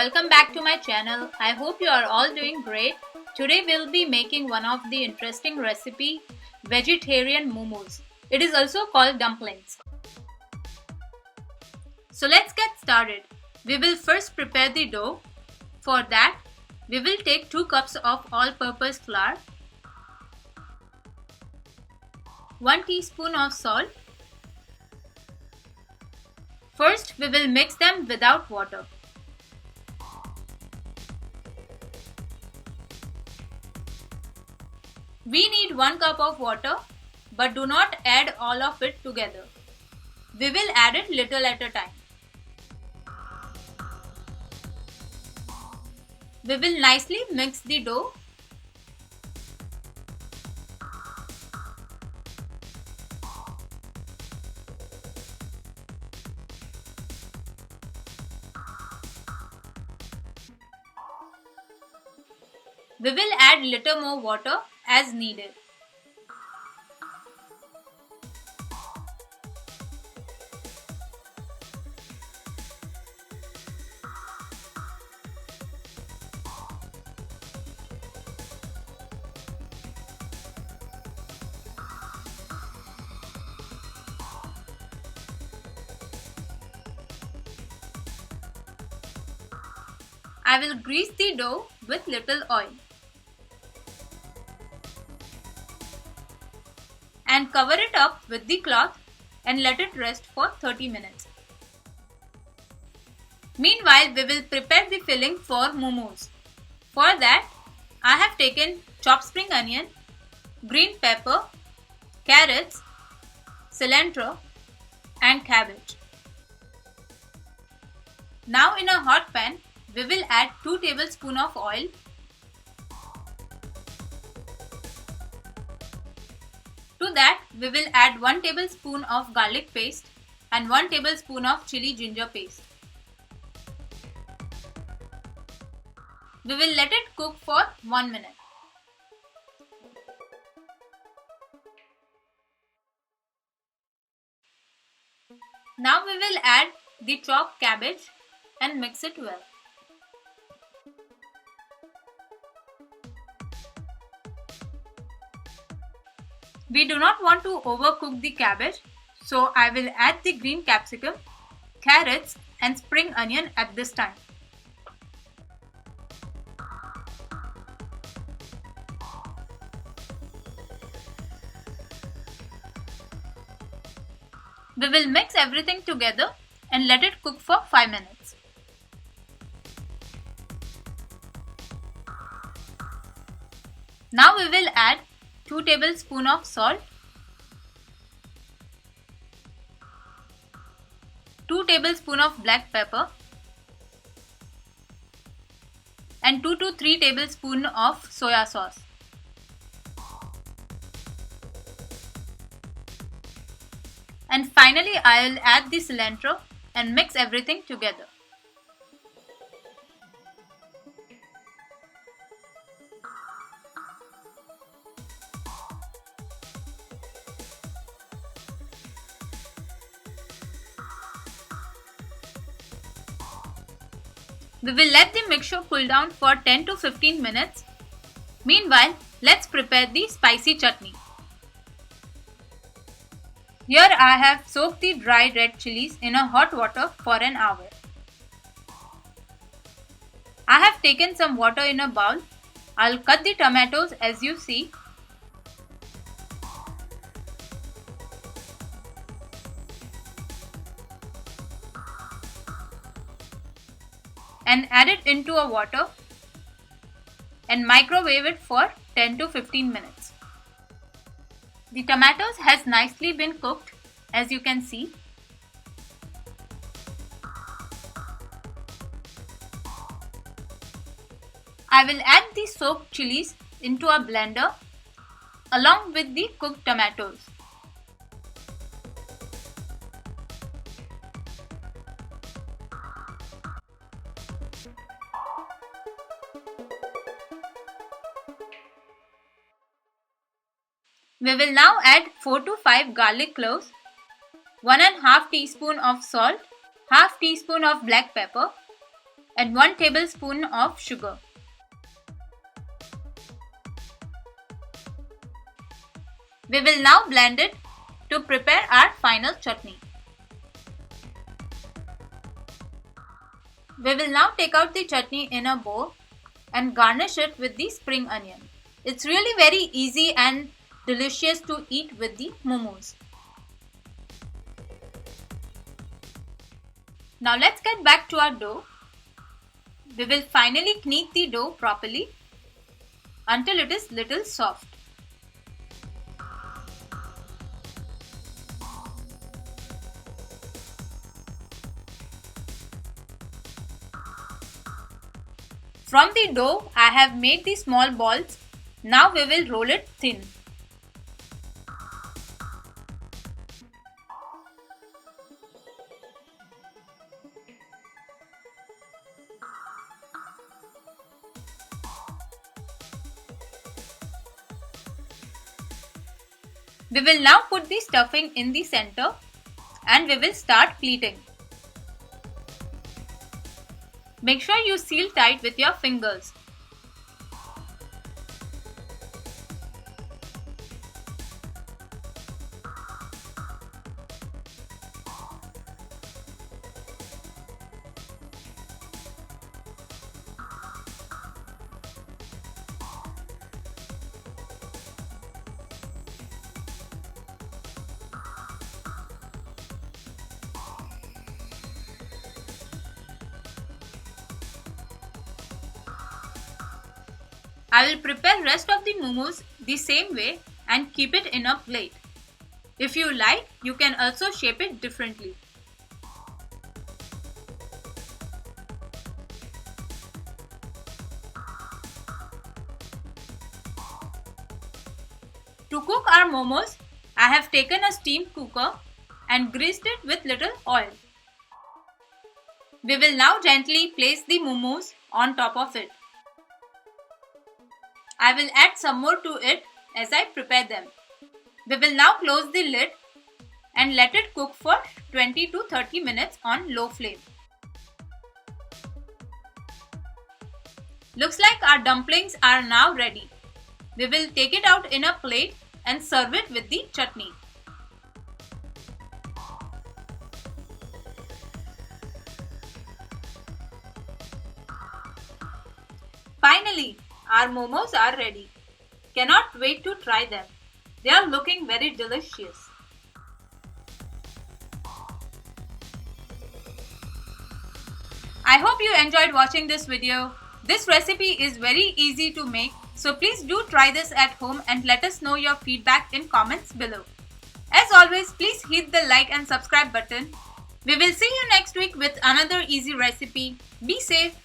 welcome back to my channel. I hope you are all doing great. Today we'll be making one of the interesting recipe, vegetarian momos. It is also called dumplings. So let's get started. We will first prepare the dough. For that, we will take 2 cups of all-purpose flour, 1 teaspoon of salt. First, we will mix them without water. We need 1 cup of water, but do not add all of it together. We will add it little at a time. We will nicely mix the dough. We will add little more water as needed. I will grease the dough with little oil and cover it up with the cloth and let it rest for 30 minutes. Meanwhile, we will prepare the filling for momos. For that, I have taken chopped spring onion, green pepper, carrots, cilantro and cabbage. Now in a hot pan, we will add 2 tablespoons of oil. To that, we will add 1 tablespoon of garlic paste and 1 tablespoon of chili ginger paste. We will let it cook for 1 minute. Now we will add the chopped cabbage and mix it well. We do not want to overcook the cabbage, so I will add the green capsicum, carrots and spring onion at this time. We will mix everything together and let it cook for 5 minutes. Now we will add 2 tablespoons of salt, 2 tablespoons of black pepper and 2 to 3 tablespoons of soya sauce. And finally, I will add the cilantro and mix everything together. We will let the mixture cool down for 10 to 15 minutes. Meanwhile, let's prepare the spicy chutney. Here I have soaked the dry red chilies in a hot water for an hour. I have taken some water in a bowl. I'll cut the tomatoes as you see. And add it into a water and microwave it for 10 to 15 minutes. The tomatoes has nicely been cooked, as you can see. I will add the soaked chilies into a blender along with the cooked tomatoes. We will now add 4 to 5 garlic cloves, 1 1/2 teaspoon of salt, half teaspoon of black pepper and 1 tablespoon of sugar. We will now blend it to prepare our final chutney. We will now take out the chutney in a bowl and garnish it with the spring onion. It's really very easy and delicious to eat with the momos. Now let's get back to our dough. We will finally knead the dough properly until it is little soft. From the dough, I have made the small balls. Now we will roll it thin. We will now put the stuffing in the center and we will start pleating. Make sure you seal tight with your fingers. I will prepare rest of the momos the same way and keep it in a plate. If you like, you can also shape it differently. To cook our momos, I have taken a steam cooker and greased it with little oil. We will now gently place the momos on top of it. I will add some more to it as I prepare them. We will now close the lid and let it cook for 20 to 30 minutes on low flame. Looks like our dumplings are now ready. We will take it out in a plate and serve it with the chutney. Finally, our momos are ready. Cannot wait to try them. They are looking very delicious. I hope you enjoyed watching this video. This recipe is very easy to make, so please do try this at home and let us know your feedback in comments below. As always, please hit the like and subscribe button. We will see you next week with another easy recipe. Be safe.